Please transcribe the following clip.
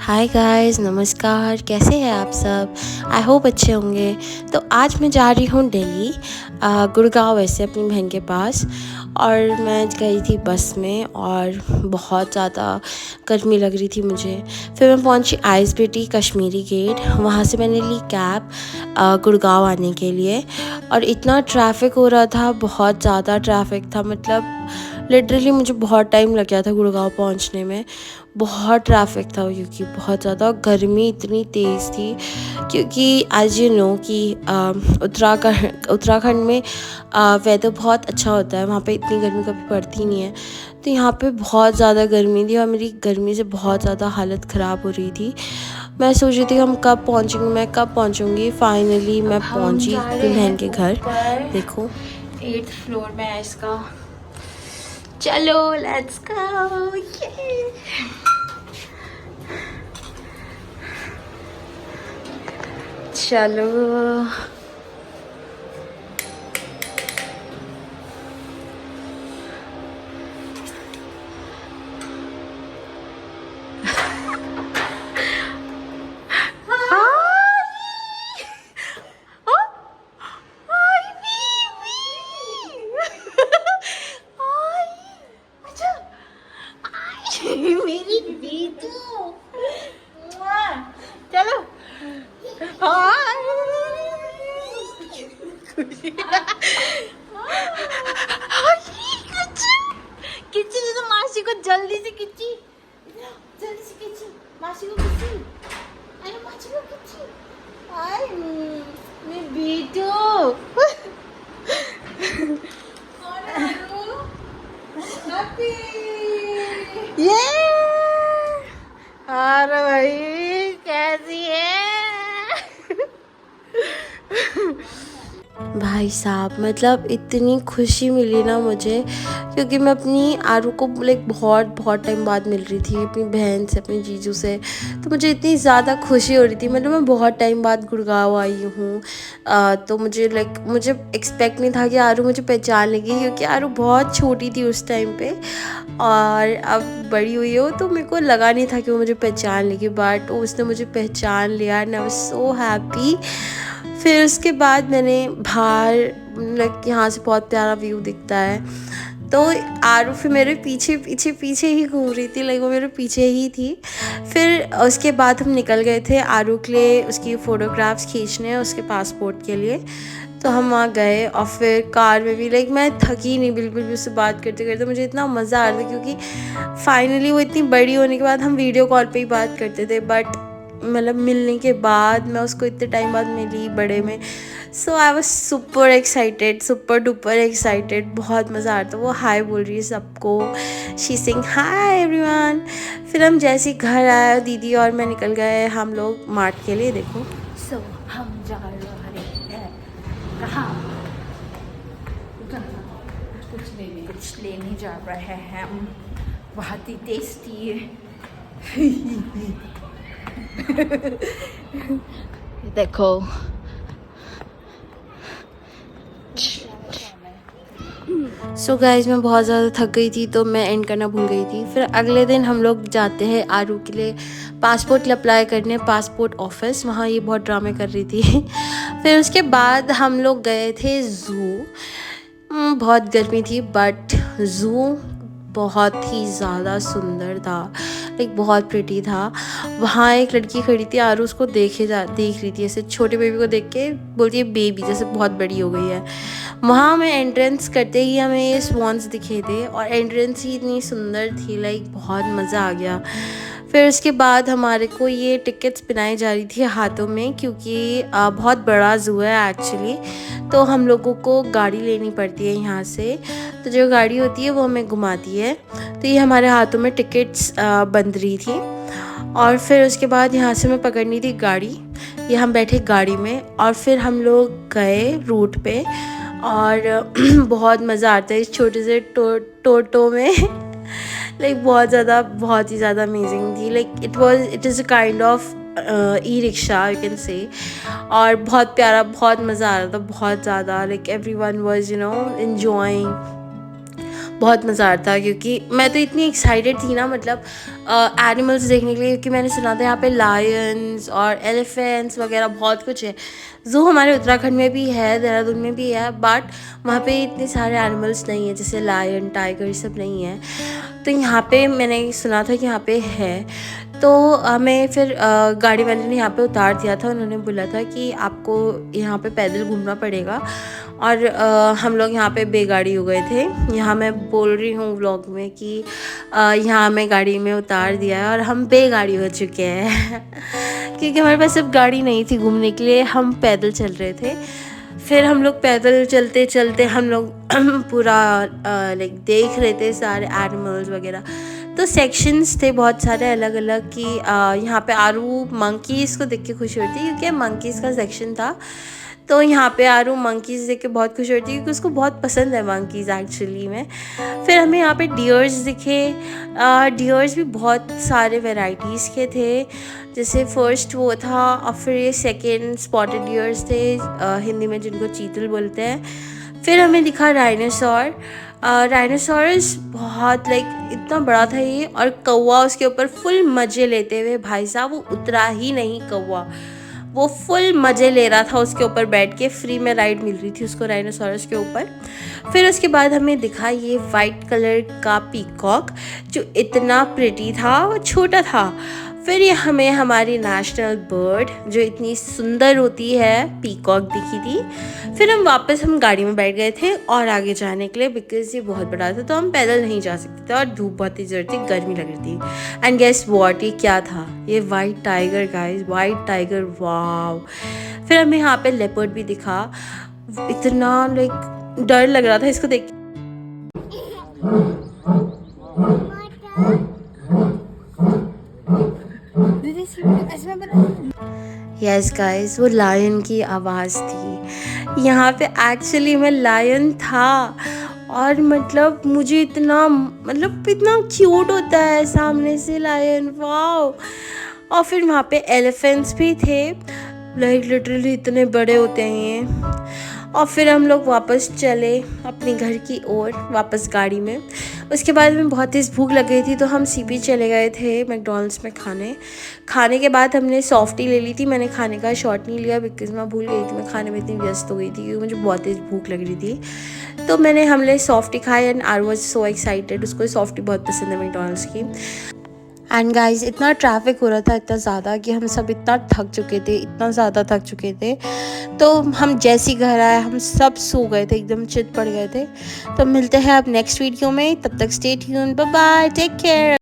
Hi guys, नमस्कार। कैसे हैं आप सब? आई होप अच्छे होंगे। तो आज मैं जा रही हूँ दिल्ली, गुड़गांव वैसे अपनी बहन के पास। और मैं गई थी बस में और बहुत ज़्यादा गर्मी लग रही थी मुझे। फिर मैं पहुँची आइसबीटी कश्मीरी गेट। वहाँ से मैंने ली कैब गुड़गांव आने के लिए। और इतना ट्रैफ़िक हो रहा था, बहुत ज़्यादा ट्रैफ़िक था। मतलब लिटरली मुझे बहुत टाइम लग गया था गुड़गांव पहुँचने में। बहुत ट्रैफ़िक था क्योंकि बहुत ज़्यादा गर्मी इतनी तेज़ थी। क्योंकि एज़ यू नो कि उत्तराखंड में वेदर बहुत अच्छा होता है। वहाँ पे इतनी गर्मी कभी पड़ती नहीं है। तो यहाँ पे बहुत ज़्यादा गर्मी थी और मेरी गर्मी से बहुत ज़्यादा हालत ख़राब हो रही थी। मैं सोच रही थी हम कब पहुँचेंगे, मैं कब पहुँचूँगी। फाइनली मैं पहुँची अपनी बहन के घर। देखो 8th फ्लोर में है इसका। चलो लेट्स गो। ये चलो। मेरी बीतू। चलो। किच्ची दे दो मासी को, जल्दी से किच्ची, जल्दी से किच्ची, मासी को किच्ची, अरे मासी को किच्ची। आई मैं बीटू। ये अरे भाई कैसी है? भाई साहब, मतलब इतनी खुशी मिली ना मुझे, क्योंकि मैं अपनी आरू को लाइक बहुत बहुत टाइम बाद मिल रही थी, अपनी बहन से, अपने जीजू से। तो मुझे इतनी ज़्यादा खुशी हो रही थी। मतलब मैं बहुत टाइम बाद गुड़गांव आई हूँ। तो मुझे मुझे एक्सपेक्ट नहीं था कि आरू मुझे पहचान लेगी, क्योंकि आरू बहुत छोटी थी उस टाइम पे। और अब बड़ी हुई हो तो मेरे को लगा नहीं था कि वो मुझे पहचान लेगी, बट उसने मुझे पहचान लिया and I was so happy. फिर उसके बाद मैंने बाहर, लाइक यहाँ से बहुत प्यारा व्यू दिखता है। तो आरू फिर मेरे पीछे पीछे पीछे ही घूम रही थी, लाइक वो मेरे पीछे ही थी। फिर उसके बाद हम निकल गए थे आरू के लिए उसकी फ़ोटोग्राफ्स खींचने, उसके पासपोर्ट के लिए। तो हम वहाँ गए और फिर कार में भी, लाइक मैं थकी नहीं बिल्कुल भी उससे बात करते करते। मुझे इतना मज़ा आ रहा था क्योंकि फाइनली वो इतनी बड़ी होने के बाद हम वीडियो कॉल पे ही बात करते थे, बट मतलब मिलने के बाद मैं उसको इतने टाइम बाद मिली बड़े में। So I was super excited, super duper excited. बहुत मज़ा आ रहा था। वो हाय बोल रही है सबको, शी सिंग हाय एवरीवन। फिर हम जैसे घर आए, दीदी और मैं निकल गए हम लोग मार्ट के लिए। देखो सो हम जा रहे हैं कहाँ? कुछ लेने जा रहे हैं हम, बहुत ही टेस्टी है। देखो सो गाइज, मैं बहुत ज़्यादा थक गई थी तो मैं एंड करना भूल गई थी। फिर अगले दिन हम लोग जाते हैं आरू के लिए पासपोर्ट अप्लाई करने, पासपोर्ट ऑफिस। वहाँ ये बहुत ड्रामे कर रही थी। फिर उसके बाद हम लोग गए थे ज़ू। बहुत गर्मी थी बट ज़ू बहुत ही ज़्यादा सुंदर था, लाइक बहुत प्रिटी था। वहाँ एक लड़की खड़ी थी, आरू उसको देख रही थी ऐसे, छोटे बेबी को देख के बोलती है बेबी जैसे बहुत बड़ी हो गई है। वहाँ हमें एंट्रेंस करते ही हमें ये स्वॉन्स दिखे थे और एंट्रेंस ही इतनी सुंदर थी, लाइक बहुत मज़ा आ गया। फिर उसके बाद हमारे को ये टिकट्स पहनाई जा रही थी हाथों में, क्योंकि बहुत बड़ा ज़ू है एक्चुअली। तो हम लोगों को गाड़ी लेनी पड़ती है यहाँ से। तो जो गाड़ी होती है वो हमें घुमाती है। तो ये हमारे हाथों में टिकट्स बंध रही थी। और फिर उसके बाद यहाँ से हमें पकड़नी थी गाड़ी। ये हम बैठे गाड़ी में और फिर हम लोग गए रूट पे। और बहुत मज़ा आता है इस छोटे से टोटो में। लाइक बहुत ही ज़्यादा अमेजिंग थी। Like it is a kind of e rickshaw you can say. और बहुत प्यारा, बहुत मज़ा आ रहा था, बहुत ज़्यादा। Like everyone was enjoying. बहुत मज़ा आता है, क्योंकि मैं तो इतनी एक्साइटेड थी ना, मतलब एनिमल्स देखने के लिए, क्योंकि मैंने सुना था यहाँ पे लायंस और एलिफेंट्स वगैरह बहुत कुछ है। ज़ू हमारे उत्तराखंड में भी है, देहरादून में भी है, बट वहाँ पे इतने सारे एनिमल्स नहीं है, जैसे लायन, टाइगर, ये सब नहीं है। तो यहाँ पे मैंने सुना था कि यहाँ पे है। तो हमें फिर गाड़ी वाले ने यहाँ पे उतार दिया था। उन्होंने बोला था कि आपको यहाँ पे पैदल घूमना पड़ेगा, और हम लोग यहाँ पे बेगाड़ी हो गए थे। यहाँ मैं बोल रही हूँ व्लॉग में कि यहाँ हमें गाड़ी में उतार दिया है और हम बेगाड़ी हो चुके हैं क्योंकि हमारे पास अब गाड़ी नहीं थी घूमने के लिए, हम पैदल चल रहे थे। फिर हम लोग पैदल चलते चलते हम लोग पूरा लाइक देख रहे थे सारे एनिमल्स वगैरह। तो सेक्शंस थे बहुत सारे अलग अलग कि यहाँ पे आरू मंकीज़ को देख के खुश होती, क्योंकि मंकीज़ का सेक्शन था। तो यहाँ पे आरू मंकीज़ देख के बहुत खुश होती है, क्योंकि उसको बहुत पसंद है मंकीज़ एक्चुअली में। फिर हमें यहाँ पे डियर्स दिखे। डियर्स भी बहुत सारे वैरायटीज़ के थे। जैसे फर्स्ट वो था, और फिर ये सेकेंड स्पॉटेड डियर्स थे, हिंदी में जिनको चीतल बोलते हैं। फिर हमें दिखा डायनासोर। डायनासोरस बहुत लाइक इतना बड़ा था ये, और कौवा उसके ऊपर फुल मज़े लेते हुए, भाई साहब वो उतरा ही नहीं कौवा, वो फुल मज़े ले रहा था उसके ऊपर बैठ के। फ्री में राइड मिल रही थी उसको डायनासोरस के ऊपर। फिर उसके बाद हमें दिखा ये वाइट कलर का पीकॉक, जो इतना प्रिटी था, वो छोटा था। फिर ये हमें हमारी नेशनल बर्ड जो इतनी सुंदर होती है, पीकॉक दिखी थी। फिर हम गाड़ी में बैठ गए थे और आगे जाने के लिए, बिकॉज ये बहुत बड़ा था तो हम पैदल नहीं जा सकते थे, और धूप बहुत तेज थी, गर्मी लग रही थी। एंड गेस व्हाट, ये क्या था? ये white tiger guys, white tiger, wow. फिर हमें यहाँ पे लेपर्ड भी दिखा। इतना लाइक डर लग रहा था इसको देख के। यस गाइस, वो लायन की आवाज़ थी। यहाँ पे एक्चुअली में लायन था, और मतलब मुझे इतना क्यूट होता है सामने से लायन, वाओ। और फिर वहाँ पे एलिफेंट्स भी थे, लाइक लिटरली इतने बड़े होते हैं ये। और फिर हम लोग वापस चले अपने घर की ओर, वापस गाड़ी में। उसके बाद हमें बहुत तेज़ भूख लग गई थी, तो हम सीपी चले गए थे मैकडॉनल्ड्स में खाने के बाद हमने सॉफ्टी ले ली थी। मैंने खाने का शॉट नहीं लिया, बिकॉज मैं भूल गई थी, मैं खाने में इतनी व्यस्त हो गई थी क्योंकि मुझे बहुत तेज़ भूख लग रही थी। तो हमने सॉफ्टी खाई, and I was so excited. उसको सॉफ्टी बहुत पसंद है मैकडॉनल्ड्स की। एंड गाइज, इतना ट्रैफिक हो रहा था, इतना ज़्यादा, कि हम सब इतना थक चुके थे, इतना ज़्यादा थक चुके थे। तो हम जैसे ही घर आए, हम सब सो गए थे, एकदम चित पड़ गए थे। तो मिलते हैं अब नेक्स्ट वीडियो में, तब तक stay tuned, bye bye, take care.